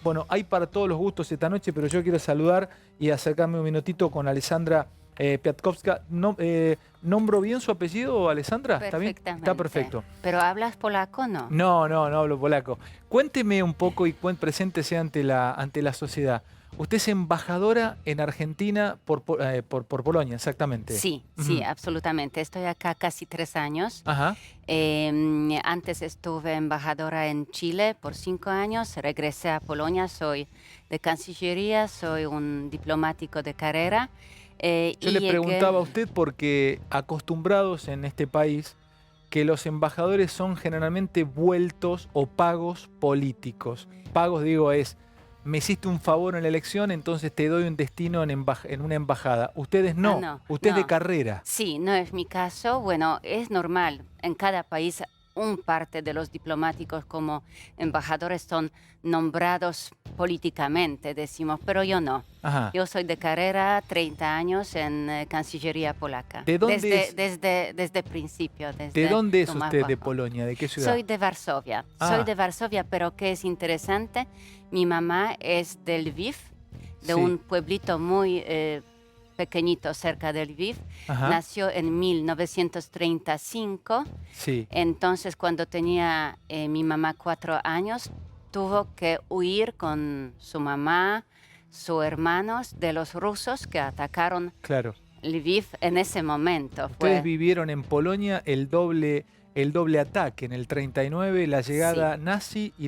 Bueno, hay para todos los gustos esta noche, pero yo quiero saludar y acercarme un minutito con Alessandra Piatkowska. No, ¿nombro bien su apellido, Alessandra? ¿Está bien? Perfectamente. Está perfecto. ¿Pero hablas polaco, no? No hablo polaco. Cuénteme un poco y preséntese ante la sociedad. Usted es embajadora en Argentina por Polonia, exactamente. Sí, sí, absolutamente. Estoy acá casi 3 años. Ajá. Antes estuve embajadora en Chile por 5 años. Regresé a Polonia. Soy de Cancillería, soy un diplomático de carrera. Yo le preguntaba a usted porque acostumbrados en este país que los embajadores son generalmente vueltos o pagos políticos. Pagos, digo, es, me hiciste un favor en la elección, entonces te doy un destino en una embajada. Ustedes no, no, usted es de no. carrera. Sí, no es mi caso. Bueno, es normal. En cada país, un parte de los diplomáticos como embajadores son nombrados políticamente, decimos, pero yo no. Ajá. Yo soy de carrera, 30 años en Cancillería polaca. ¿De dónde desde el principio. ¿De dónde es lo más usted de bajo. Polonia? ¿De qué ciudad? Soy de Varsovia. Ah. Soy de Varsovia, pero que es interesante, mi mamá es de Lviv, de Sí. un pueblito muy pequeñito cerca de Lviv. Ajá. Nació en 1935. Sí. Entonces, cuando tenía mi mamá 4 años, tuvo que huir con su mamá, sus hermanos, de los rusos que atacaron Claro. Lviv en ese momento. Ustedes vivieron en Polonia el doble ataque en el 39, la llegada nazi y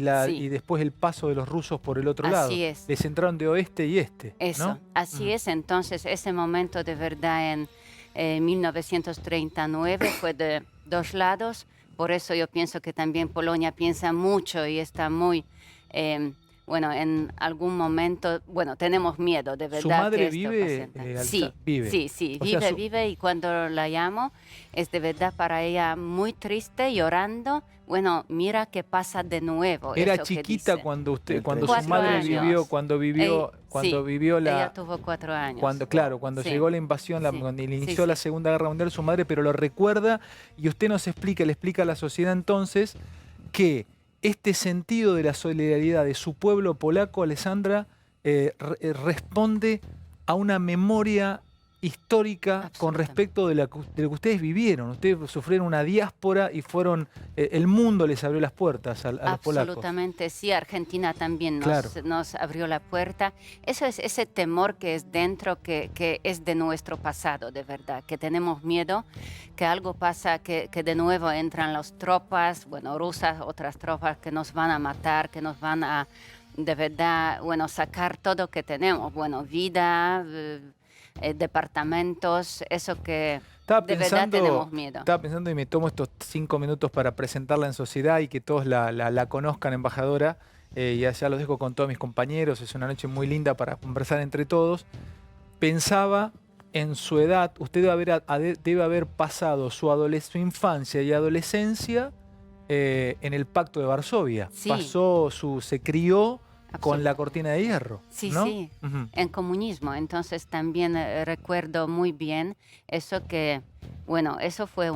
después el paso de los rusos por el otro lado. Así es. Les entraron de oeste y este. Eso, ¿no? así es. Entonces, ese momento de verdad en 1939 fue de dos lados. Por eso yo pienso que también Polonia piensa mucho y está muy, bueno, en algún momento, bueno, tenemos miedo de verdad. ¿Su madre que esto vive? sí, vive. Sí, O sea, vive, y cuando la llamo es de verdad para ella muy triste, llorando. Bueno, mira qué pasa de nuevo. Era eso chiquita que dice. cuando su 4 madre años. vivió, vivió la... Ella tuvo 4 años. Cuando Sí. llegó la invasión, Sí. cuando Sí, inició sí. la Segunda Guerra Mundial, su madre, pero lo recuerda y usted le explica a la sociedad entonces que este sentido de la solidaridad de su pueblo polaco, Alessandra, responde a una memoria histórica con respecto de lo que ustedes vivieron. Ustedes sufrieron una diáspora y fueron, el mundo les abrió las puertas a los polacos. Absolutamente, sí. Argentina también Claro. nos abrió la puerta. Eso es ese temor que es dentro, que es de nuestro pasado, de verdad, que tenemos miedo, que algo pasa, que de nuevo entran las tropas, bueno, rusas, otras tropas que nos van a matar, que nos van a, de verdad, bueno, sacar todo que tenemos, bueno, vida, departamentos, eso que de verdad tenemos miedo. Estaba pensando y me tomo estos 5 minutos para presentarla en sociedad y que todos la conozcan, embajadora. Y ya los dejo con todos mis compañeros. Es una noche muy linda para conversar entre todos. Pensaba en su edad, usted debe haber pasado su infancia y adolescencia en el Pacto de Varsovia. Sí. Se crió con la cortina de hierro. Sí, ¿no? sí, en comunismo. Entonces también recuerdo muy bien eso que, bueno, eso fue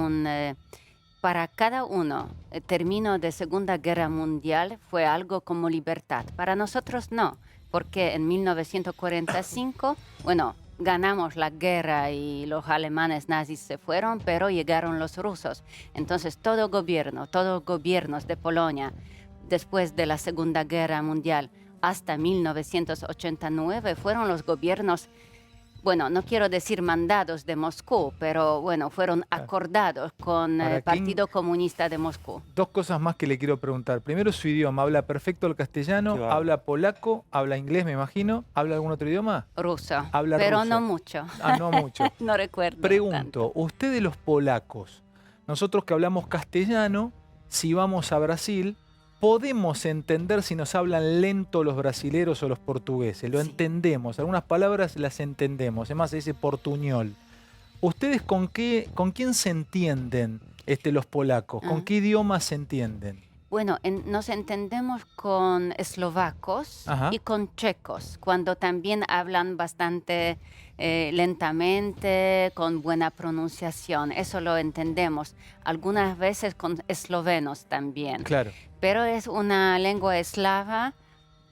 para cada uno, el término de Segunda Guerra Mundial fue algo como libertad. Para nosotros no, porque en 1945, bueno, ganamos la guerra y los alemanes nazis se fueron, pero llegaron los rusos. Entonces todos gobiernos de Polonia, después de la Segunda Guerra Mundial, hasta 1989 fueron los gobiernos, bueno, no quiero decir mandados de Moscú, pero bueno, fueron acordados con el Partido Comunista de Moscú. 2 cosas más que le quiero preguntar. Primero, su idioma. ¿Habla perfecto el castellano? ¿Habla polaco? ¿Habla inglés, me imagino? ¿Habla algún otro idioma? Ruso. Habla pero ruso. no mucho. No mucho. No recuerdo. Pregunto, ustedes los polacos, nosotros que hablamos castellano, si vamos a Brasil, podemos entender si nos hablan lento los brasileros o los portugueses. Lo entendemos. Algunas palabras las entendemos. Además, ese portuñol. ¿Ustedes con quién se entienden los polacos? ¿Con qué idioma se entienden? Bueno, nos entendemos con eslovacos y con checos, cuando también hablan bastante lentamente, con buena pronunciación. Eso lo entendemos. Algunas veces con eslovenos también. Claro. Pero es una lengua eslava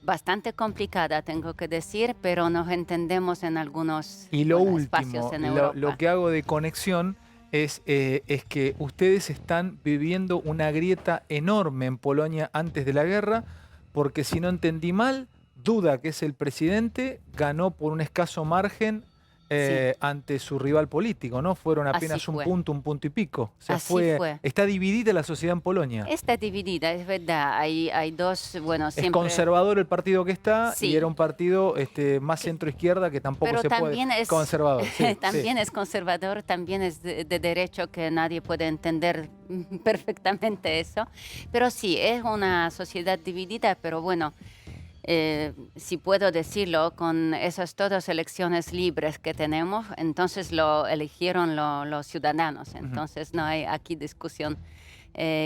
bastante complicada, tengo que decir, pero nos entendemos en algunos Y lo espacios último, en Europa. lo que hago de conexión es que ustedes están viviendo una grieta enorme en Polonia antes de la guerra, porque si no entendí mal, Duda, que es el presidente, ganó por un escaso margen ante su rival político, ¿no? Fueron apenas Así un fue. punto y pico. O sea, Así fue. está dividida la sociedad en Polonia. Está dividida, es verdad. Hay dos, bueno, Es siempre... conservador el partido que está y Sí. era un partido más centro-izquierda que tampoco Pero se también puede... es Conservador, sí, también es conservador, también es de derecho, que nadie puede entender perfectamente eso. Pero sí, es una sociedad dividida, pero bueno, si puedo decirlo, con esas todas elecciones libres que tenemos, entonces lo eligieron los ciudadanos. Entonces no hay aquí discusión.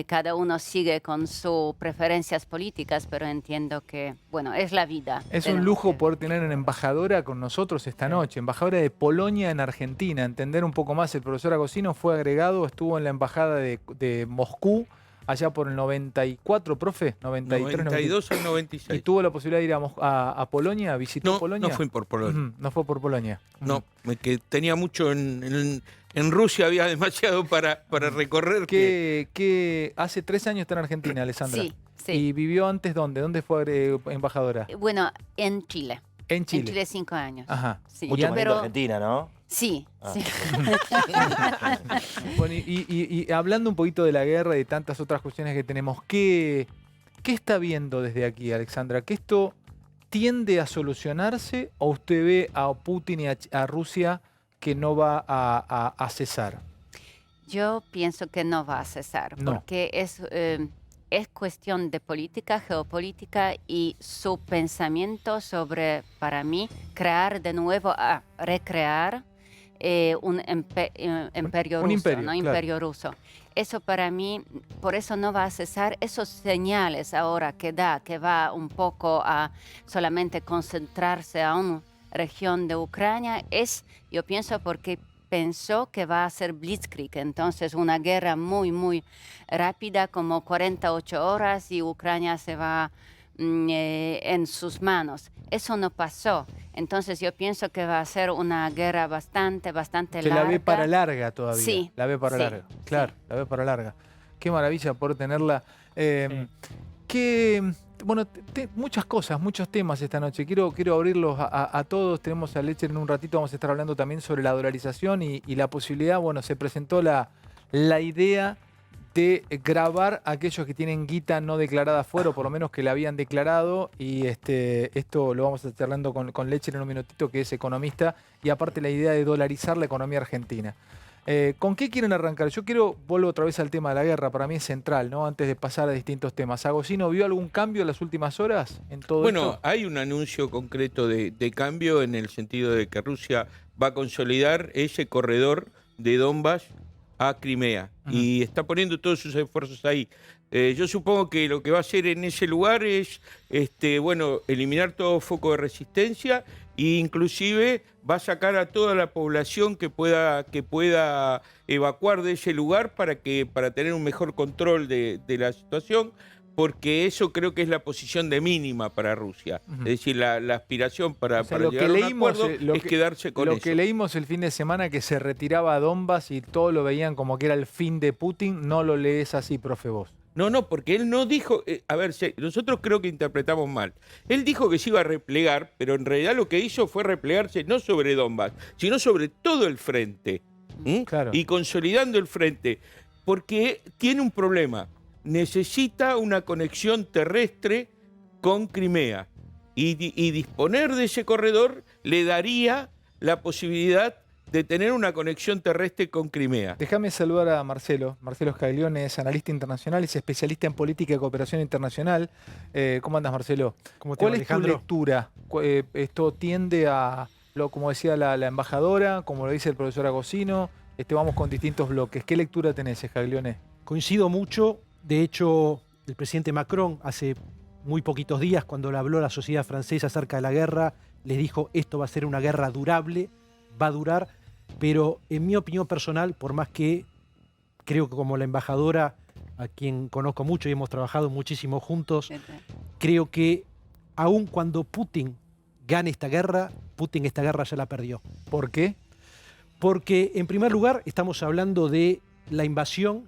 Cada uno sigue con sus preferencias políticas, pero entiendo que, bueno, es la vida. Es un lujo poder tener una embajadora con nosotros esta noche, embajadora de Polonia en Argentina. Entender un poco más, el profesor Agosino fue agregado, estuvo en la embajada de Moscú, allá por el 94, profe, 93, 92 al y 96. tuvo la posibilidad de ir a Polonia, visitó Polonia. No fui por Polonia. No fue por Polonia. No, que tenía mucho en Rusia, había demasiado para recorrer. Que hace 3 años está en Argentina, Alessandra. Sí, sí. ¿Y vivió antes dónde? ¿Dónde fue embajadora? Bueno, en Chile. En Chile. En Chile 5 años. Ajá. Sí. Mucho más lindo Pero, Argentina, ¿no? sí, sí. Bueno, y hablando un poquito de la guerra y de tantas otras cuestiones que tenemos, ¿qué está viendo desde aquí, Alexandra? ¿Que esto tiende a solucionarse o usted ve a Putin y a Rusia que no va a cesar? Yo pienso que no va a cesar, No. porque es cuestión de política, geopolítica y su pensamiento sobre, para mí, crear de nuevo, recrear un imperio Un ruso, imperio, ¿no? claro. Imperio ruso. Eso para mí, por eso no va a cesar. Esos señales ahora que da, que va un poco a solamente concentrarse a una región de Ucrania, yo pienso, porque pensó que va a ser Blitzkrieg, entonces una guerra muy, muy rápida, como 48 horas, y Ucrania se va en sus manos. Eso no pasó. Entonces yo pienso que va a ser una guerra bastante Que larga. la ve para larga todavía. Sí, La ve para sí, larga. Claro, sí. la ve para larga. Qué maravilla poder tenerla. Bueno, muchas cosas, muchos temas esta noche. Quiero abrirlos a todos. Tenemos a Lecher en un ratito. Vamos a estar hablando también sobre la dolarización y la posibilidad. Bueno, se presentó la idea de grabar a aquellos que tienen guita no declarada afuera, o por lo menos que la habían declarado. Y esto lo vamos a estar charlando con Lecher en un minutito, que es economista. Y aparte la idea de dolarizar la economía argentina. ¿Con qué quieren arrancar? Vuelvo otra vez al tema de la guerra, para mí es central, ¿no? Antes de pasar a distintos temas. Agosino, ¿vio algún cambio en las últimas horas en todo Bueno, esto? hay un anuncio concreto de cambio, en el sentido de que Rusia va a consolidar ese corredor de Donbass a Crimea y está poniendo todos sus esfuerzos ahí. Yo supongo que lo que va a hacer en ese lugar es eliminar todo foco de resistencia, e inclusive va a sacar a toda la población que pueda evacuar de ese lugar para tener un mejor control de la situación, porque eso creo que es la posición de mínima para Rusia. Es decir, la aspiración para llegar a un acuerdo es quedarse con eso. Lo que leímos el fin de semana, que se retiraba a Donbass y todos lo veían como que era el fin de Putin, no lo lees así, profe, vos. No, porque él no dijo... nosotros creo que interpretamos mal. Él dijo que se iba a replegar, pero en realidad lo que hizo fue replegarse no sobre Donbass, sino sobre todo el frente. Claro. Y consolidando el frente, porque tiene un problema. Necesita una conexión terrestre con Crimea. Y disponer de ese corredor le daría la posibilidad de tener una conexión terrestre con Crimea. Déjame saludar a Marcelo. Marcelo Scaglione es analista internacional, es especialista en política y cooperación internacional. ¿Cómo andas, Marcelo? ¿Cuál es tu lectura? ¿Esto tiende a, como decía la embajadora, como lo dice el profesor Agosino? Vamos con distintos bloques. ¿Qué lectura tenés, Scaglione? Coincido mucho. De hecho, el presidente Macron hace muy poquitos días, cuando le habló a la sociedad francesa acerca de la guerra, les dijo: esto va a ser una guerra durable, va a durar. Pero en mi opinión personal, por más que creo que como la embajadora, a quien conozco mucho y hemos trabajado muchísimo juntos, creo que aun cuando Putin gane esta guerra ya la perdió. ¿Por qué? Porque, en primer lugar, estamos hablando de la invasión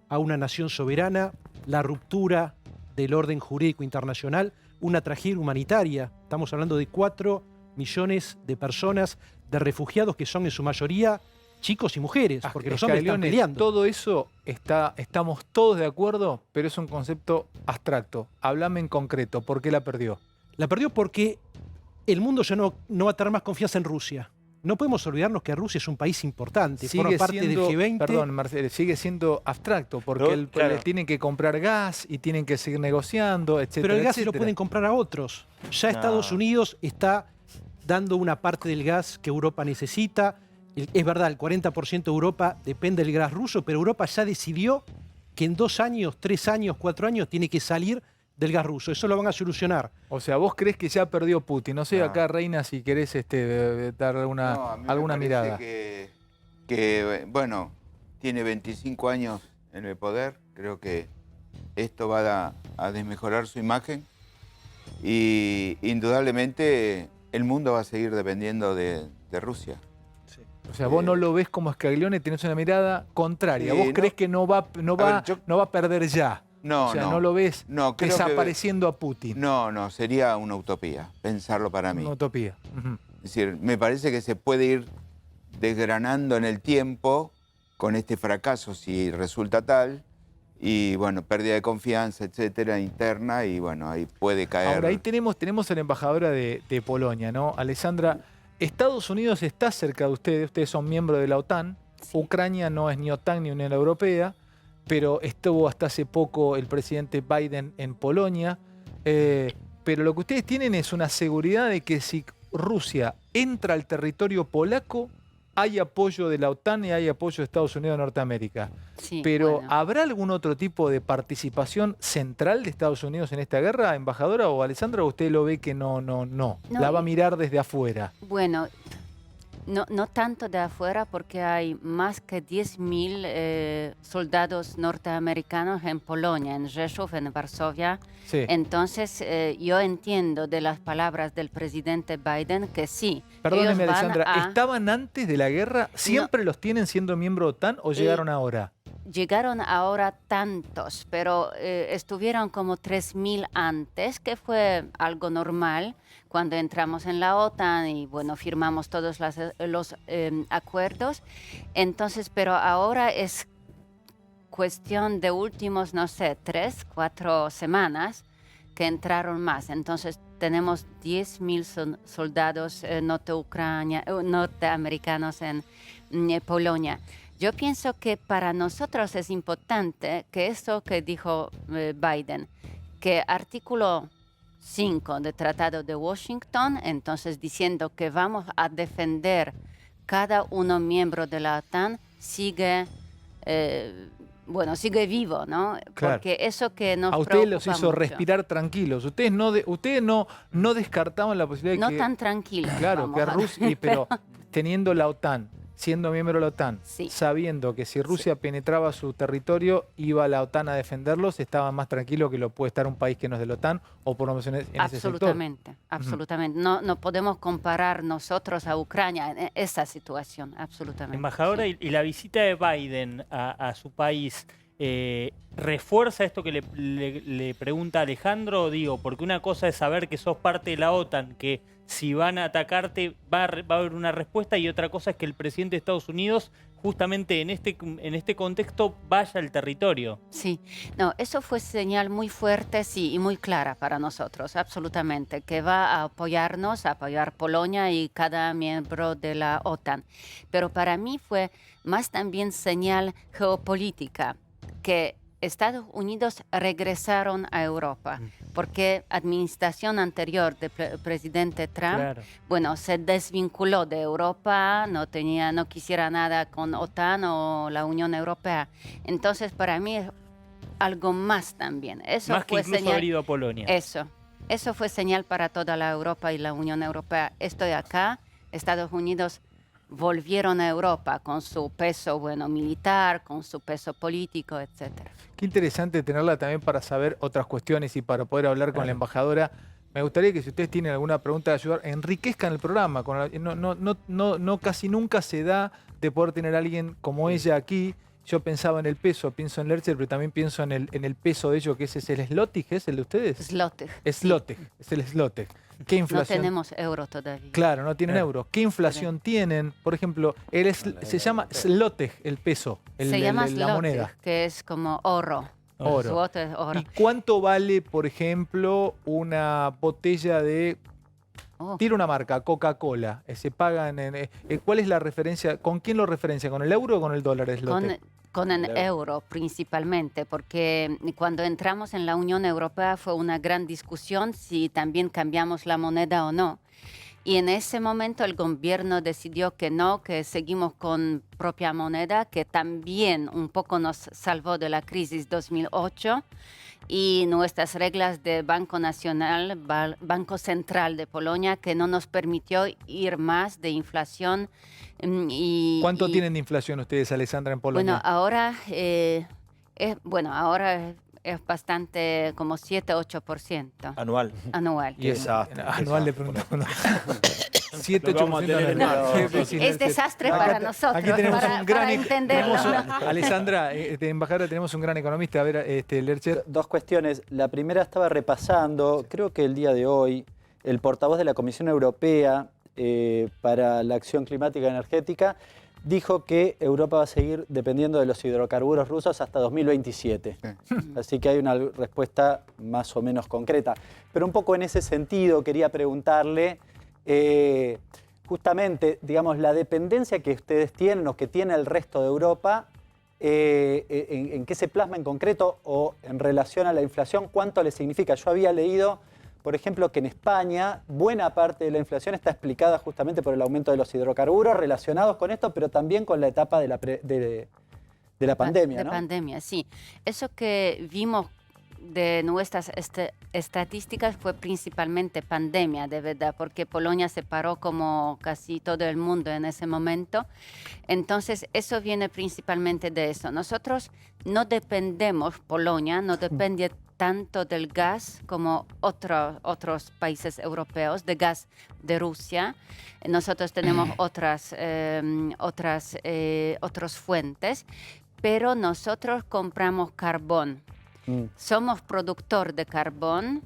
a una nación soberana, la ruptura del orden jurídico internacional, una tragedia humanitaria. Estamos hablando de 4 millones de personas, de refugiados que son en su mayoría chicos y mujeres, porque los hombres están Scalione, peleando. todo eso estamos todos de acuerdo, pero es un concepto abstracto. Háblame en concreto, ¿por qué la perdió? La perdió porque el mundo ya no va a tener más confianza en Rusia. No podemos olvidarnos que Rusia es un país importante, forma parte del G20. Perdón, Marcelo, sigue siendo abstracto, porque claro. tienen que comprar gas y tienen que seguir negociando, etcétera. Pero el gas se lo etcétera. pueden comprar a otros. Ya No. Estados Unidos está dando una parte del gas que Europa necesita. Es verdad, el 40% de Europa depende del gas ruso, pero Europa ya decidió que en 2 años, 3 años, 4 años tiene que salir del gas ruso. Eso lo van a solucionar. O sea, vos crees que ya perdió Putin. No sé, No. acá, Reina, si querés dar No, a mí me alguna parece mirada. que, bueno, tiene 25 años en el poder. Creo que esto va a desmejorar su imagen. Y indudablemente el mundo va a seguir dependiendo de Rusia. O sea, vos no lo ves como Scaglione, tenés una mirada contraria. Sí, Vos no. crees que no va a perder ya. No, o sea, no. no lo ves No, creo que- desapareciendo a Putin. No, sería una utopía pensarlo para mí. Una utopía. Ujú. Es decir, me parece que se puede ir desgranando en el tiempo con este fracaso, si resulta tal, y bueno, pérdida de confianza, etcétera, interna, y bueno, ahí puede caer. Ahora, ahí tenemos a la embajadora de Polonia, ¿no? Alessandra, Estados Unidos está cerca de ustedes son miembros de la OTAN. Sí. Ucrania no es ni OTAN ni Unión Europea, pero estuvo hasta hace poco el presidente Biden en Polonia. Pero lo que ustedes tienen es una seguridad de que si Rusia entra al territorio polaco, hay apoyo de la OTAN y hay apoyo de Estados Unidos de Norteamérica. Sí, Pero, bueno. ¿habrá algún otro tipo de participación central de Estados Unidos en esta guerra, embajadora o Alessandra, o usted lo ve que no? No, La va a mirar desde afuera. Bueno, no tanto de afuera porque hay más que 10.000 soldados norteamericanos en Polonia, en Rzeszów, en Varsovia. Sí. Entonces, yo entiendo de las palabras del presidente Biden que sí. Perdóneme, ellos van Alessandra, a- ¿estaban antes de la guerra? ¿Siempre los tienen siendo miembro de OTAN o llegaron ahora? Llegaron ahora tantos, pero estuvieron como 3.000 antes, que fue algo normal cuando entramos en la OTAN y bueno, firmamos todos los acuerdos. Entonces, pero ahora es cuestión de últimos, no sé, 3, 4 semanas que entraron más. Entonces tenemos 10.000 soldados norteamericanos en Polonia. Yo pienso que para nosotros es importante que eso que dijo Biden, que artículo 5 del Tratado de Washington, entonces diciendo que vamos a defender cada uno miembro de la OTAN, sigue vivo, ¿no? Claro. Porque eso que nos A ustedes los preocupa hizo mucho. respirar tranquilos. Ustedes no descartaban la posibilidad de No que... tan tranquilos. Claro, vamos que a ver. Rusia, pero teniendo la OTAN, siendo miembro de la OTAN, Sí. sabiendo que si Rusia penetraba su territorio, iba la OTAN a defenderlos, estaban más tranquilos que lo puede estar un país que no es de la OTAN, o por lo menos en ese sector. Absolutamente, absolutamente. No podemos comparar nosotros a Ucrania en esa situación, absolutamente. Embajadora, sí. y la visita de Biden a su país, ¿refuerza esto que le pregunta Alejandro? Digo, porque una cosa es saber que sos parte de la OTAN, que si van a atacarte va a haber una respuesta, y otra cosa es que el presidente de Estados Unidos justamente en este contexto vaya al territorio. Sí, no, eso fue señal muy fuerte, sí, y muy clara para nosotros, absolutamente, que va a apoyarnos, a apoyar Polonia y cada miembro de la OTAN. Pero para mí fue más también señal geopolítica, que Estados Unidos regresaron a Europa, porque administración anterior del presidente Trump, Claro. bueno, se desvinculó de Europa, no quisiera nada con OTAN o la Unión Europea. Entonces, para mí es algo más también. Eso Más que fue incluso señal. haber ido a Polonia. Eso fue señal para toda la Europa y la Unión Europea. Estoy acá, Estados Unidos volvieron a Europa con su peso, bueno, militar, con su peso político, etcétera. Qué interesante tenerla también para saber otras cuestiones y para poder hablar con la embajadora Me gustaría que si ustedes tienen alguna pregunta de ayudar, enriquezcan el programa. Casi nunca se da de poder tener a alguien como ella aquí. Yo pensaba en el peso, pienso en Lercher, pero también pienso en el peso de ellos, que ese es el Zloty, ¿es el de ustedes? Zloty. Zloty, es el Zloty. ¿Qué No inflación? tenemos euro todavía. Claro, no tienen euros. ¿Qué inflación tienen? Por ejemplo, se llama Zloty el peso, Se llama la zloty, moneda. que es como oro. Oro. Zloty es oro. ¿Y cuánto vale, por ejemplo, una botella de... Oh. Tira una marca, Coca-Cola. Se pagan en... ¿Cuál es la referencia? ¿Con quién lo referencia? ¿Con el euro o con el dólar? Con el euro principalmente, porque cuando entramos en la Unión Europea fue una gran discusión si también cambiamos la moneda o no. Y en ese momento el gobierno decidió que no, que seguimos con propia moneda, que también un poco nos salvó de la crisis 2008. Y nuestras reglas de Banco Nacional, Banco Central de Polonia, que no nos permitió ir más de inflación. ¿Cuánto tienen de inflación ustedes, Alessandra, en Polonia? Ahora es bastante como 7-8%. Anual. Anual. Y es anual le preguntamos. 7-8% anual. Es desastre para nosotros, Aquí tenemos para, un gran... para entenderlo. Alessandra, de embajadora, tenemos un gran economista. A ver, Lercher. Dos cuestiones. La primera, estaba repasando, creo que el día de hoy, el portavoz de la Comisión Europea para la Acción Climática y Energética dijo que Europa va a seguir dependiendo de los hidrocarburos rusos hasta 2027. Sí. Así que hay una respuesta más o menos concreta. Pero un poco en ese sentido quería preguntarle, justamente, digamos, la dependencia que ustedes tienen o que tiene el resto de Europa, ¿en qué se plasma en concreto o en relación a la inflación? ¿Cuánto le significa? Yo había leído, por ejemplo, que en España buena parte de la inflación está explicada justamente por el aumento de los hidrocarburos relacionados con esto, pero también con la etapa de la pandemia, De ¿no? pandemia, sí. Eso que vimos de nuestras estadísticas fue principalmente pandemia, de verdad, porque Polonia se paró como casi todo el mundo en ese momento. Entonces, eso viene principalmente de eso. Nosotros no dependemos, Polonia no depende tanto del gas como otros países europeos, de gas de Rusia. Nosotros tenemos otras fuentes, pero nosotros compramos carbón. Somos productor de carbón,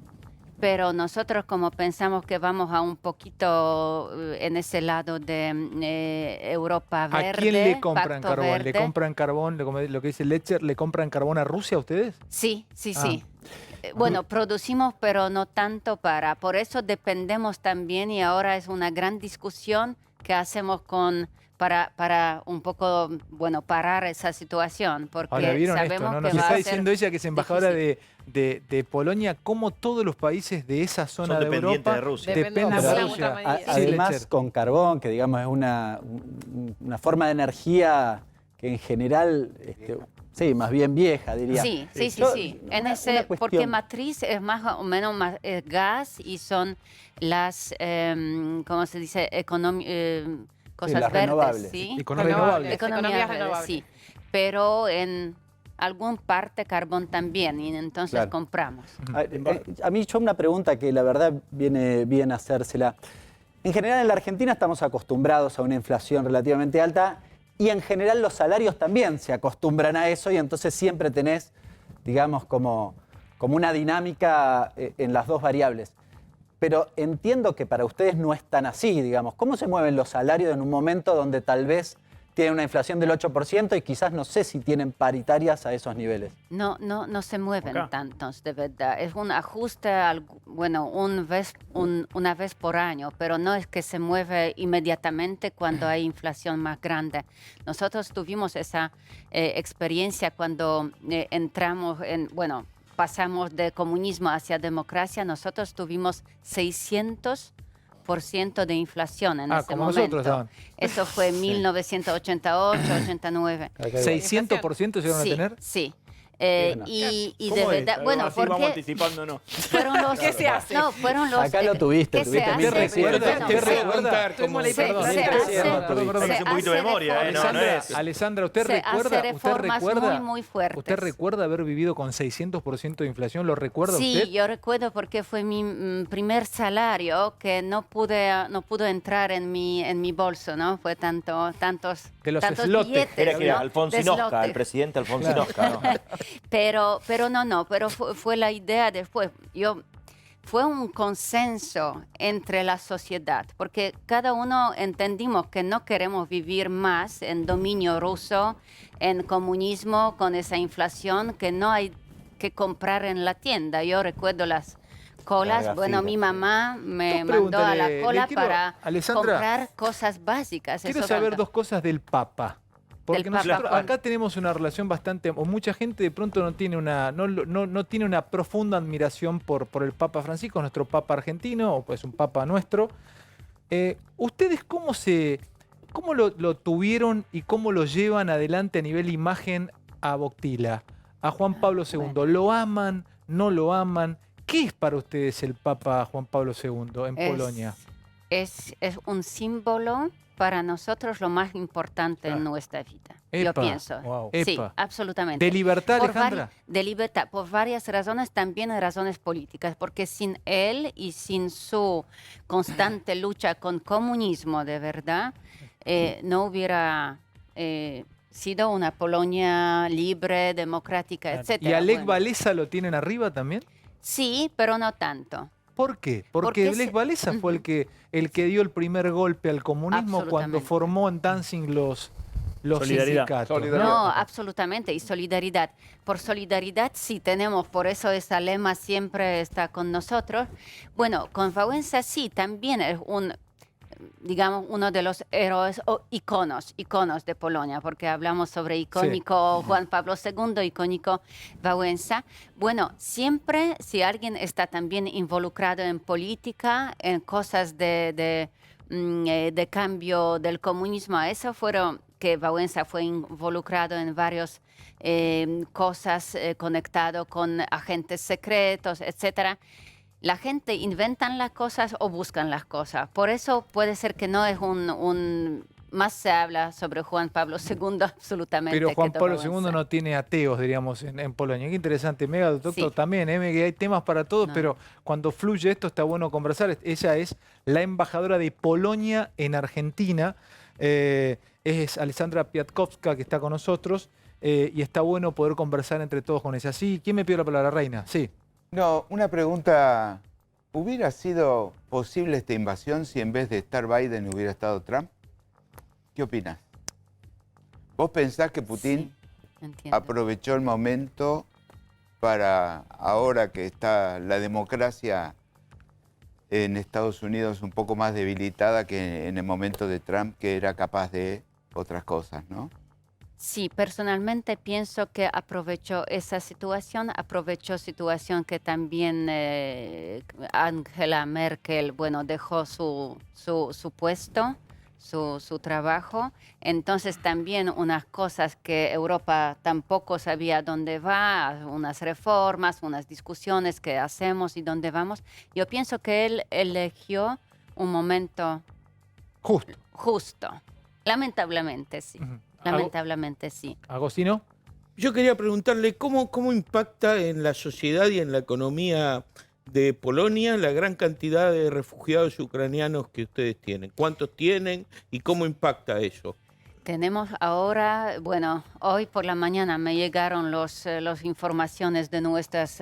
pero nosotros como pensamos que vamos a un poquito en ese lado de Europa verde. ¿A quién le compran Pacto carbón? Verde. ¿Le compran carbón, lo que dice Lercher, le compran carbón a Rusia a ustedes? Sí. Bueno, producimos, pero no tanto por eso dependemos también, y ahora es una gran discusión que hacemos para un poco, parar esa situación, porque Ahora, ¿vieron sabemos esto? No, que nos va está a ser diciendo ella, que es embajadora difícil. de Polonia, cómo todos los países de esa zona Son de dependientes Europa de Rusia. dependen Dependemos de en Rusia. alguna medida. Sí, Además, Lercher. con carbón, que digamos es una forma de energía que en general, sí, más bien vieja, diría. Sí. Yo, En una ese, cuestión. porque matriz es más o menos gas y son las, ¿cómo se dice? Cosas las verdes, renovables. ¿sí? Renovables. Economías renovables. Sí. Pero en algún parte carbón también, y entonces Claro. compramos. A mí yo una pregunta que la verdad viene bien hacérsela. En general en la Argentina estamos acostumbrados a una inflación relativamente alta y en general los salarios también se acostumbran a eso y entonces siempre tenés, digamos, como una dinámica en las dos variables. Pero entiendo que para ustedes no es tan así, digamos. ¿Cómo se mueven los salarios en un momento donde tal vez tienen una inflación del 8% y quizás no sé si tienen paritarias a esos niveles? No se mueven Acá. tantos, de verdad. Es un ajuste, una vez por año, pero no es que se mueve inmediatamente cuando hay inflación más grande. Nosotros tuvimos esa experiencia cuando entramos pasamos de comunismo hacia democracia. Nosotros tuvimos 600% de inflación en ese como momento. nosotros, Dawn. Eso fue 1988, 89. ¿600% llegaron a tener? Sí. Y ¿Cómo de es? verdad, bueno, Así vamos porque anticipándonos. fueron los... ¿Qué se hace? No, fueron los... Acá lo tuviste, ¿qué se tuviste hace? mil recuerdos. Bueno, Te se- voy a contar Tuvimos cómo la se- impresión. se hace- Hace un poquito de hace memoria, ¿eh? No, no Alessandra, es. Alessandra, ¿usted se hace reformas recuerda, muy fuertes. ¿usted recuerda haber vivido con 600% de inflación? ¿Lo recuerda Sí, usted? yo recuerdo porque fue mi primer salario que no pudo entrar en mi bolso, ¿no? Fue tantos De los tantos slotes. billetes, Era que ¿no? Alfonso De Inosca, slotes. el presidente Alfonso Inosca, ¿no? Pero pero fue la idea después. Fue un consenso entre la sociedad, porque cada uno entendimos que no queremos vivir más en dominio ruso, en comunismo, con esa inflación que no hay que comprar en la tienda. Yo recuerdo las colas. Larga Bueno, fila, mi sí. mamá me Dos mandó a la preguntas, cola le quiero- para Alessandra, comprar cosas básicas. Quiero Eso saber tanto. dos cosas del Papa. Porque Del Papa, nosotros ¿cuál? acá tenemos una relación bastante, o mucha gente de pronto no tiene no tiene una profunda admiración por el Papa Francisco, nuestro Papa argentino, o pues un Papa nuestro. ¿Ustedes cómo lo tuvieron y cómo lo llevan adelante a nivel imagen a Boctila, a Juan Pablo II? Bueno. ¿Lo aman? ¿No lo aman? ¿Qué es para ustedes el Papa Juan Pablo II en Polonia? Es un símbolo para nosotros lo más importante en nuestra vida. Yo Epa, pienso. wow. Sí, Epa. absolutamente. ¿De libertad, Por Alejandra? de libertad, por varias razones, también razones políticas, porque sin él y sin su constante lucha con comunismo de verdad, no hubiera sido una Polonia libre, democrática, etc. ¿Y a Lech Walesa lo tienen arriba también? Sí, pero no tanto. ¿Por qué? Porque Porque Lech se- Walesa fue el que dio el primer golpe al comunismo cuando Absolutamente. formó en Danzig los Solidaridad. sindicatos. ¿no? No, absolutamente. Y solidaridad. Por solidaridad sí tenemos, por eso esa lema siempre está con nosotros. Bueno, con Wałęsa sí, también es digamos, uno de los héroes o iconos de Polonia, porque hablamos sobre icónico Juan Pablo II, icónico Wałęsa. Bueno, siempre si alguien está también involucrado en política, en cosas de cambio del comunismo, eso fueron que Wałęsa fue involucrado en varias cosas conectado con agentes secretos, etcétera. La gente inventan las cosas o buscan las cosas. Por eso puede ser que no es más se habla sobre Juan Pablo II absolutamente. Pero Juan que de Pablo Wałęsa. II no tiene ateos, diríamos, en Polonia. Qué interesante, Mega, doctor, Sí. también, que hay temas para todos, No. pero cuando fluye esto está bueno conversar. Ella es la embajadora de Polonia en Argentina. Es Alessandra Piatkowska, que está con nosotros, y está bueno poder conversar entre todos con ella. Sí, ¿quién me pidió la palabra, Reina? Sí. No, una pregunta. ¿Hubiera sido posible esta invasión si en vez de estar Biden hubiera estado Trump? ¿Qué opinas? ¿Vos pensás que Putin Sí, entiendo. aprovechó el momento para, ahora que está la democracia en Estados Unidos un poco más debilitada que en el momento de Trump, que era capaz de otras cosas, ¿no? Sí, personalmente pienso que aprovechó esa situación que también Angela Merkel, bueno, dejó su puesto, su trabajo. Entonces también unas cosas que Europa tampoco sabía dónde va, unas reformas, unas discusiones que hacemos y dónde vamos. Yo pienso que él eligió un momento justo. Lamentablemente, sí. Ujú. Lamentablemente sí. ¿Agostino? Yo quería preguntarle cómo impacta en la sociedad y en la economía de Polonia la gran cantidad de refugiados ucranianos que ustedes tienen. ¿Cuántos tienen y cómo impacta eso? Tenemos ahora, bueno, hoy por la mañana me llegaron las informaciones de nuestras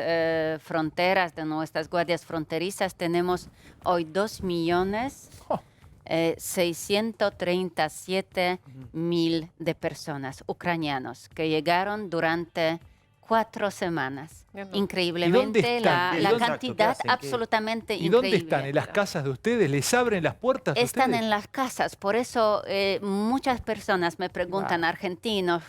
fronteras, de nuestras guardias fronterizas. Tenemos hoy 2 millones. 637,000 de personas ucranianos que llegaron durante 4 semanas. No, no. Increíblemente, están? la ¿Y dónde- cantidad hacen? ¿Qué? absolutamente ¿Y increíble. dónde están? ¿En las casas de ustedes? ¿Les abren las puertas a Están ustedes? en las casas, por eso muchas personas me preguntan, argentinos,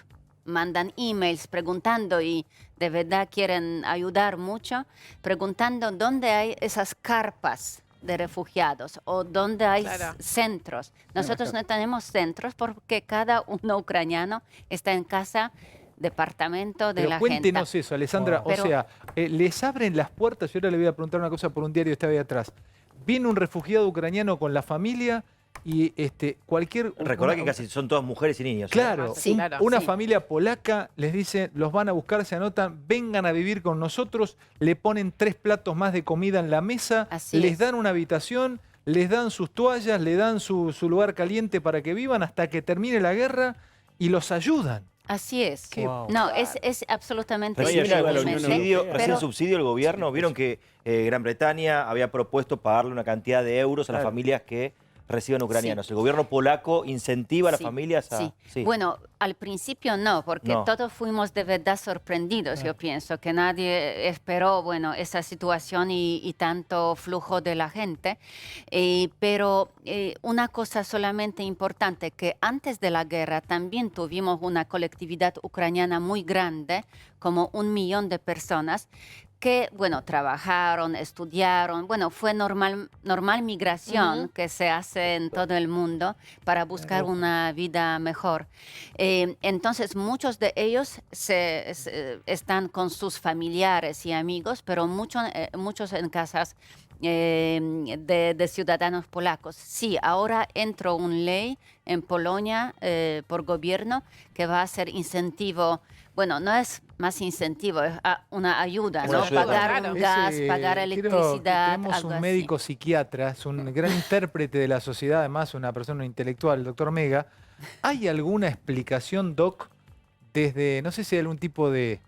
mandan emails preguntando y de verdad quieren ayudar mucho, preguntando dónde hay esas carpas de refugiados o dónde hay Claro. centros. Nosotros no tenemos centros porque cada uno ucraniano está en casa departamento de Pero la cuéntenos gente. eso, Alessandra. Pero- O sea, les abren las puertas. Yo ahora le voy a preguntar una cosa por un diario que está ahí atrás. Viene un refugiado ucraniano con la familia y cualquier... Recordá una- que casi son todas mujeres y niños. Claro, Sí, claro. una sí. familia polaca les dice, los van a buscar, se anotan, vengan a vivir con nosotros, le ponen 3 platos más de comida en la mesa, Así les es. dan una habitación, les dan sus toallas, le dan su lugar caliente para que vivan hasta que termine la guerra y los ayudan. Así es. Wow. No, es absolutamente Reciben ayuda de la algún Unión simplemente, subsidio, Europea. reciben pero- subsidio del gobierno. Vieron que Gran Bretaña había propuesto pagarle una cantidad de euros a las Claro. familias que reciben ucranianos. El gobierno polaco incentiva a las Sí, familias a... sí. Sí. Bueno, al principio no, porque No. todos fuimos de verdad sorprendidos. Yo pienso que nadie esperó, bueno, esa situación y tanto flujo de la gente. Pero una cosa solamente importante, que antes de la guerra también tuvimos una colectividad ucraniana muy grande, como 1 millón de personas, que, bueno, trabajaron, estudiaron, bueno, fue normal migración que se hace en todo el mundo para buscar una vida mejor. Entonces, muchos de ellos están con sus familiares y amigos, pero muchos en casas de ciudadanos polacos. Sí, ahora entró una ley en Polonia por gobierno que va a ser incentivo. Bueno, no es más incentivo, es una ayuda, Una ¿no? ayuda. Pagar Claro. un gas, Ese, pagar quiero- electricidad, Tenemos algo un así. médico psiquiatra, es un gran intérprete de la sociedad, además una persona intelectual, el doctor Mega. ¿Hay alguna explicación, Doc, desde, no sé si hay algún tipo de,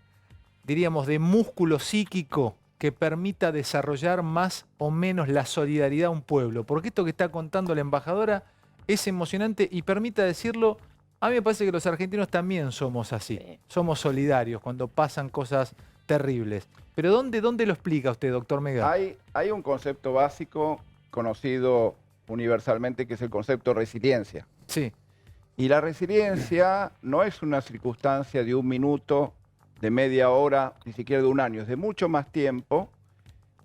diríamos, de músculo psíquico que permita desarrollar más o menos la solidaridad a un pueblo? Porque esto que está contando la embajadora es emocionante y permita decirlo. A mí me parece que los argentinos también somos así, somos solidarios cuando pasan cosas terribles. Pero ¿dónde lo explica usted, doctor Mega? Hay un concepto básico conocido universalmente que es el concepto de resiliencia. Sí, Y la resiliencia no es una circunstancia de 1 minuto, de media hora, ni siquiera de 1 año, es de mucho más tiempo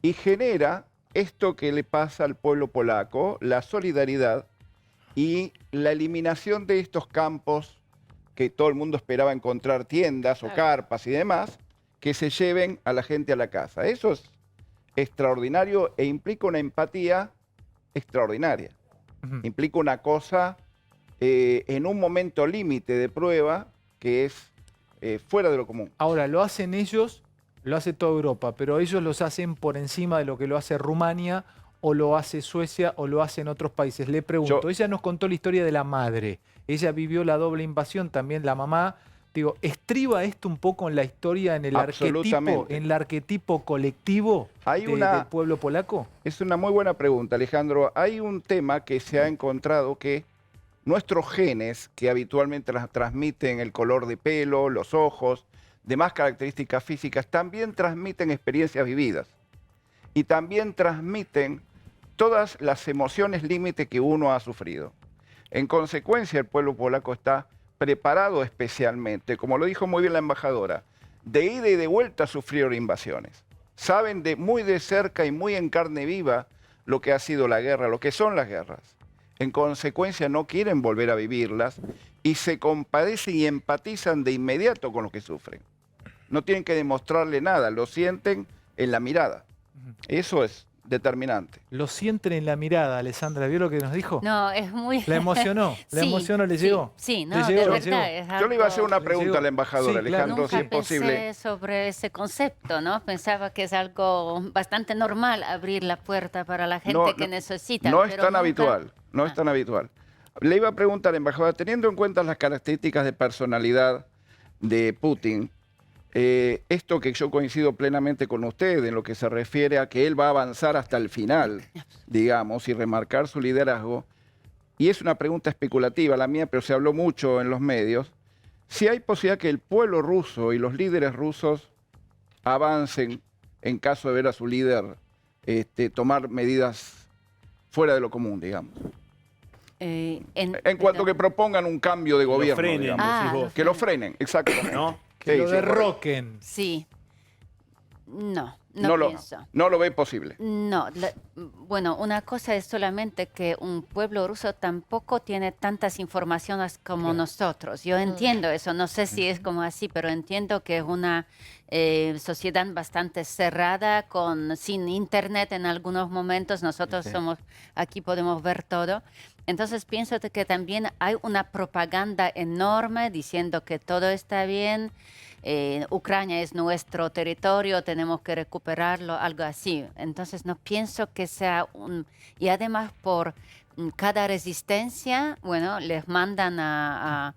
y genera esto que le pasa al pueblo polaco, la solidaridad y la eliminación de estos campos que todo el mundo esperaba encontrar tiendas o carpas y demás, que se lleven a la gente a la casa. Eso es extraordinario e implica una empatía extraordinaria. ujú. Implica una cosa en un momento límite de prueba que es fuera de lo común. Ahora, lo hacen ellos, lo hace toda Europa, pero ellos los hacen por encima de lo que lo hace Rumania o lo hace Suecia o lo hacen otros países. Le pregunto, ella nos contó la historia de la madre, ella vivió la doble invasión, también la mamá. Digo, ¿estriba esto un poco en la historia, en el Absolutamente. arquetipo colectivo Hay del pueblo polaco? Es una muy buena pregunta, Alejandro. Hay un tema que se ha encontrado que nuestros genes, que habitualmente transmiten el color de pelo, los ojos, demás características físicas, también transmiten experiencias vividas. Y también transmiten todas las emociones límite que uno ha sufrido. En consecuencia, el pueblo polaco está preparado especialmente, como lo dijo muy bien la embajadora, de ida y de vuelta sufrieron invasiones. Saben muy de cerca y muy en carne viva lo que ha sido la guerra, lo que son las guerras. En consecuencia, no quieren volver a vivirlas y se compadecen y empatizan de inmediato con lo que sufren. No tienen que demostrarle nada, lo sienten en la mirada. Eso es determinante. Lo sienten en la mirada, Alessandra, ¿vio lo que nos dijo? No, es muy... ¿La emocionó? ¿La Sí, emocionó? ¿Le sí, llegó? Sí, ¿Le no, llegó? de ¿Le llegó? verdad. Yo le iba a hacer una Le pregunta llegó. a la embajadora, Sí, claro. Alejandro, si Nunca es posible. pensé sobre ese concepto, ¿no? Pensaba que es algo bastante normal abrir la puerta para la gente que necesita. No es pero tan nunca- habitual, no es tan habitual. Le iba a preguntar a la embajadora, teniendo en cuenta las características de personalidad de Putin, esto que yo coincido plenamente con usted en lo que se refiere a que él va a avanzar hasta el final, digamos, y remarcar su liderazgo, y es una pregunta especulativa la mía, pero se habló mucho en los medios, si hay posibilidad que el pueblo ruso y los líderes rusos avancen en caso de ver a su líder tomar medidas fuera de lo común, digamos. En cuanto que propongan un cambio de gobierno, frenen, digamos. decís vos. Que lo frenen, exactamente. ¿No? Que Sí, lo sí, correcto. derroquen. Sí. No pienso. No lo ve posible. No, bueno, una cosa es solamente que un pueblo ruso tampoco tiene tantas informaciones como nosotros. Yo entiendo eso, no sé si es como así, pero entiendo que es una sociedad bastante cerrada, sin internet en algunos momentos. Nosotros aquí podemos ver todo. Entonces pienso que también hay una propaganda enorme diciendo que todo está bien. Ucrania es nuestro territorio, tenemos que recuperarlo, algo así. Entonces no pienso que sea y además por cada resistencia, bueno, les mandan a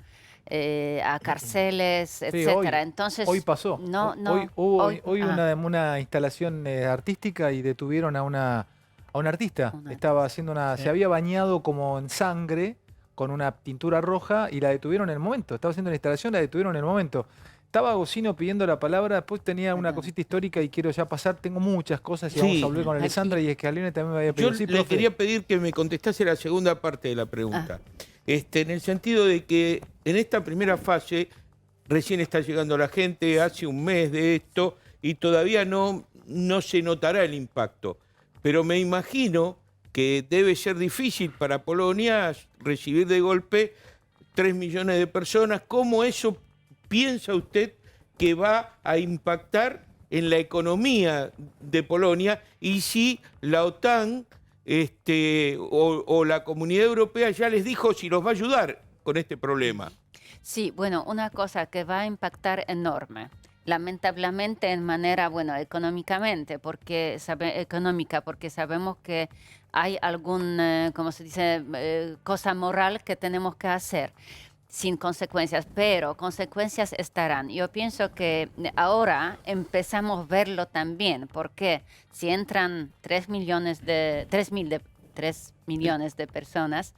cárceles, etcétera. Entonces hoy pasó. Hoy hubo una instalación artística y detuvieron a una artista. Estaba haciendo se había bañado como en sangre con una pintura roja y la detuvieron en el momento. Estaba haciendo una instalación, la detuvieron en el momento. Estaba Gocino pidiendo la palabra, después tenía una cosita histórica y quiero ya pasar. Tengo muchas cosas y vamos a hablar con Alessandra y Scaloni también me había pedido. Yo le quería pedir que me contestase la segunda parte de la pregunta. En el sentido de que en esta primera fase recién está llegando la gente, hace un mes de esto y todavía no se notará el impacto. Pero me imagino que debe ser difícil para Polonia recibir de golpe 3 millones de personas. ¿Cómo eso piensa usted que va a impactar en la economía de Polonia y si la OTAN o la Comunidad Europea ya les dijo si los va a ayudar con este problema? Sí, bueno, una cosa que va a impactar enorme. Lamentablemente en manera, económicamente, porque sabemos que hay ¿cómo se dice?, cosa moral que tenemos que hacer sin consecuencias, pero consecuencias estarán. Yo pienso que ahora empezamos a verlo también, porque si entran 3 millones de personas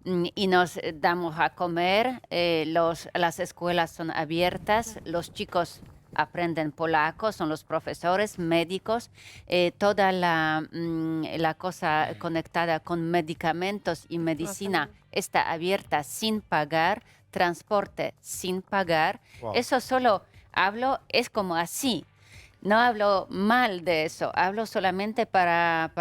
y nos damos a comer, las escuelas son abiertas, los chicos aprenden polaco, son los profesores, médicos, toda la cosa conectada con medicamentos y medicina está abierta sin pagar, transporte sin pagar. Eso solo es como así. No hablo mal de eso, hablo solamente para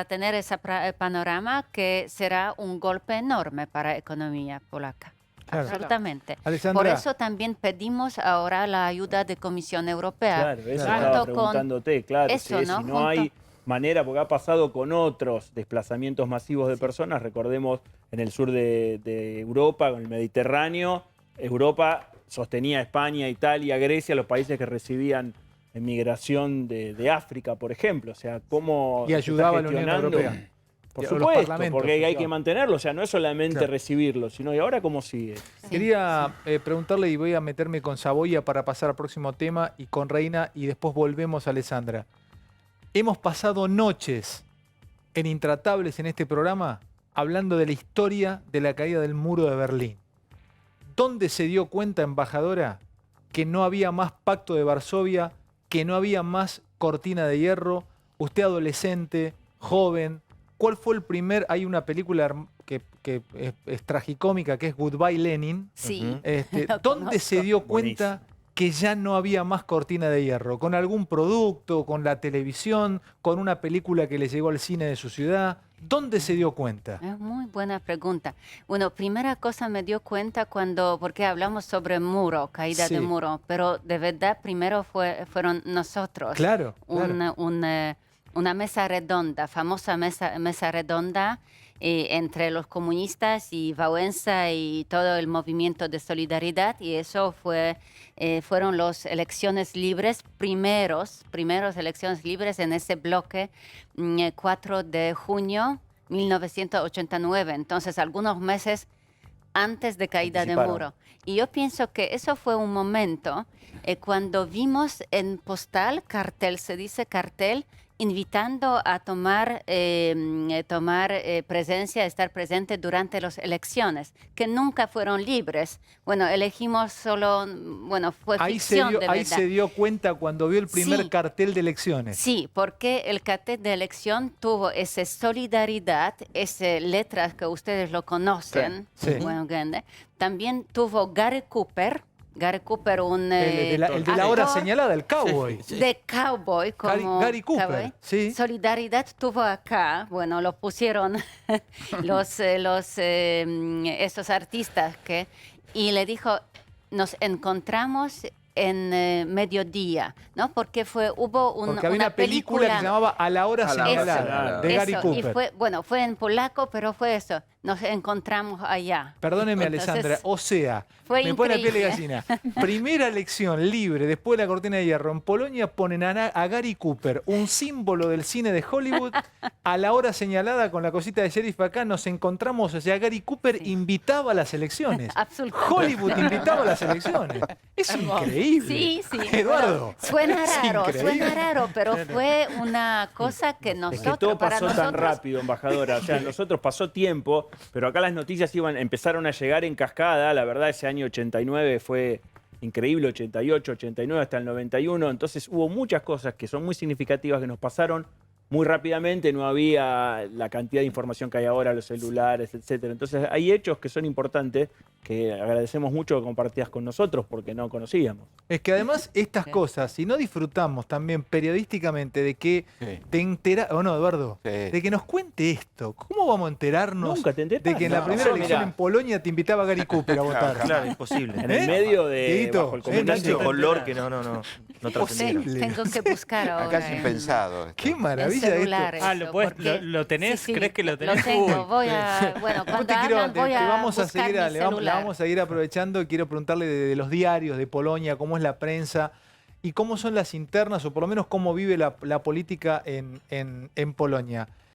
tener ese panorama que será un golpe enorme para la economía polaca. Claro. Absolutamente. Alessandra. Por eso también pedimos ahora la ayuda de Comisión Europea. Claro, eso estaba preguntándote, claro. Eso, si no hay manera, porque ha pasado con otros desplazamientos masivos de personas, recordemos en el sur de Europa, con el Mediterráneo, Europa sostenía a España, Italia, Grecia, los países que recibían migración de África, por ejemplo. O sea, cómo y ayudaba a la Unión Europea. Por supuesto, porque hay que mantenerlo, o sea, no es solamente recibirlo, sino ¿y ahora cómo sigue? Quería preguntarle, y voy a meterme con Saboya para pasar al próximo tema, y con Reina, y después volvemos a Alessandra. Hemos pasado noches en Intratables en este programa hablando de la historia de la caída del muro de Berlín. ¿Dónde se dio cuenta, embajadora, que no había más pacto de Varsovia, que no había más cortina de hierro? Usted adolescente, joven, ¿cuál fue el primer? Hay una película que es tragicómica, que es Goodbye Lenin. Sí. ¿Dónde se dio cuenta que ya no había más cortina de hierro? ¿Con algún producto, con la televisión, con una película que le llegó al cine de su ciudad? ¿Dónde se dio cuenta? Es muy buena pregunta. Bueno, primera cosa me dio cuenta porque hablamos sobre muro, caída de muro, pero de verdad primero fueron nosotros. Claro. Una mesa redonda, famosa mesa redonda entre los comunistas y Wałęsa y todo el movimiento de solidaridad, y eso fueron las elecciones libres, primeros elecciones libres en ese bloque, 4 de junio 1989, entonces algunos meses antes de caída de muro. Y yo pienso que eso fue un momento cuando vimos en postal, se dice cartel, invitando a tomar presencia, estar presente durante las elecciones, que nunca fueron libres. Bueno, elegimos solo, fue ficción de verdad. Ahí se dio cuenta cuando vio el primer cartel de elecciones. Sí, porque el cartel de elección tuvo esa solidaridad, esas letras que ustedes lo conocen. Sí. Bueno, grande. También tuvo Gary Cooper Gary Cooper, un El de la hora actor señalada, el cowboy. de cowboy, como Gary Cooper, cowboy. sí. Solidaridad tuvo acá, bueno, lo pusieron esos artistas y le dijo, nos encontramos en mediodía, ¿no? Porque hubo Porque había una película que se llamaba A la hora A la hora señalada, señalada. de Gary eso, Cooper. y fue en polaco, pero fue eso. Nos encontramos allá. Perdóneme, Entonces, Alessandra, o sea, fue me pone la piel de increíble. gallina. Primera elección libre después de la cortina de hierro. En Polonia ponen a Gary Cooper, un símbolo del cine de Hollywood, a la hora señalada con la cosita de sheriff acá. Nos encontramos, o sea, Gary Cooper invitaba a las elecciones. Absolutamente. Hollywood invitaba a las elecciones. Es increíble. Sí, sí. Eduardo. Suena es increíble. raro, pero fue una cosa que Es nosotros, que todo para pasó tan nosotros, rápido, embajadora. O sea, nosotros pasó tiempo, pero acá las noticias empezaron a llegar en cascada. La verdad, ese año 89 fue increíble, 88, 89 hasta el 91. Entonces hubo muchas cosas que son muy significativas que nos pasaron muy rápidamente. No había la cantidad de información que hay ahora, los celulares, etcétera. Entonces hay hechos que son importantes, que agradecemos mucho que compartías con nosotros porque no conocíamos. Es que además estas cosas, si no disfrutamos también periodísticamente de que Sí. te enteras, ¿o no, Eduardo? Sí. De que nos cuente esto. ¿Cómo vamos a enterarnos Nunca te enterás. de que en la No, primera elección mirá. en Polonia te invitaba Gary Cooper a votar? Claro, imposible. En el medio de Dieguito, bajo el ¿sí? Un comandante índice de color que no trascendieron. Posible. tengo que buscar ahora. Acá es impensado. esto. Qué en maravilla esto. celulares. ¿lo tenés? ¿Crees que lo tenés? Lo tengo, Uy. voy a... Bueno, Yo cuando te quiero- hablan voy te a vamos a buscar seguir, mi le celular. vamos a ir aprovechando. Quiero preguntarle de los diarios de Polonia, cómo es la prensa y cómo son las internas, o por lo menos cómo vive la política en Polonia.